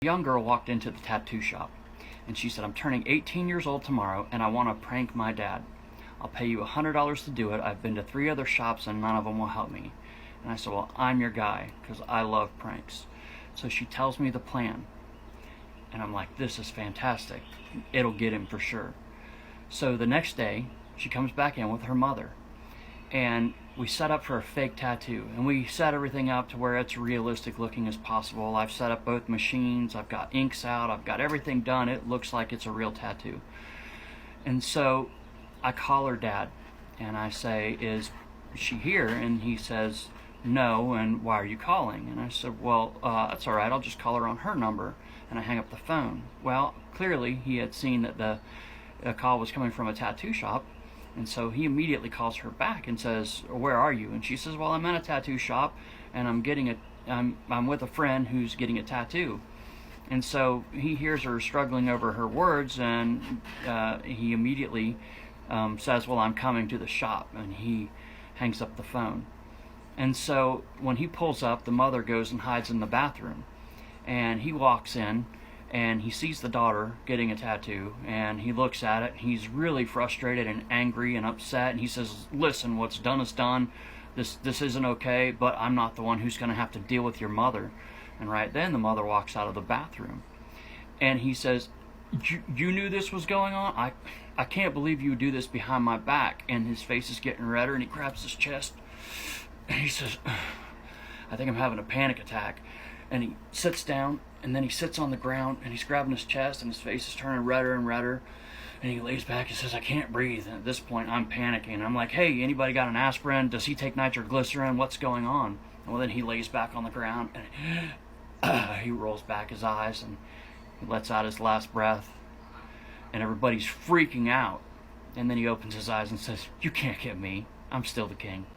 A young girl walked into the tattoo shop and she said, I'm turning 18 years old tomorrow and I want to prank my dad. I'll pay you $100 to do it. I've been to 3 other shops and none of them will help me. And I said, well, I'm your guy because I love pranks. So she tells me the plan. And I'm like, this is fantastic. It'll get him for sure. So the next day, she comes back in with her mother. And we set up for a fake tattoo. And we set everything up to where it's realistic looking as possible. I've set up both machines. I've got inks out. I've got everything done. It looks like it's a real tattoo. And so I call her dad. And I say, is she here? And he says, no. And why are you calling? And I said, well, that's all right. I'll just call her on her number. And I hang up the phone. Well, clearly he had seen that the call was coming from a tattoo shop. And so he immediately calls her back and says, where are you? And she says, well, I'm at a tattoo shop and I'm with a friend who's getting a tattoo. And so he hears her struggling over her words, and he immediately says, well, I'm coming to the shop, and he hangs up the phone. And so when he pulls up, the mother goes and hides in the bathroom, and he walks in and he sees the daughter getting a tattoo, and he looks at it. He's really frustrated and angry and upset, and he says, listen, what's done is done. This isn't okay, but I'm not the one who's going to have to deal with your mother. And right then the mother walks out of the bathroom, and he says, you knew this was going on? I can't believe you would do this behind my back. And his face is getting redder, and he grabs his chest and he says, I think I'm having a panic attack. And he sits down, and then he sits on the ground, and he's grabbing his chest, and his face is turning redder and redder. And he lays back and says, I can't breathe. And at this point, I'm panicking. I'm like, hey, anybody got an aspirin? Does he take nitroglycerin? What's going on? Well, then he lays back on the ground, and he rolls back his eyes, and he lets out his last breath. And everybody's freaking out. And then he opens his eyes and says, you can't get me. I'm still the king.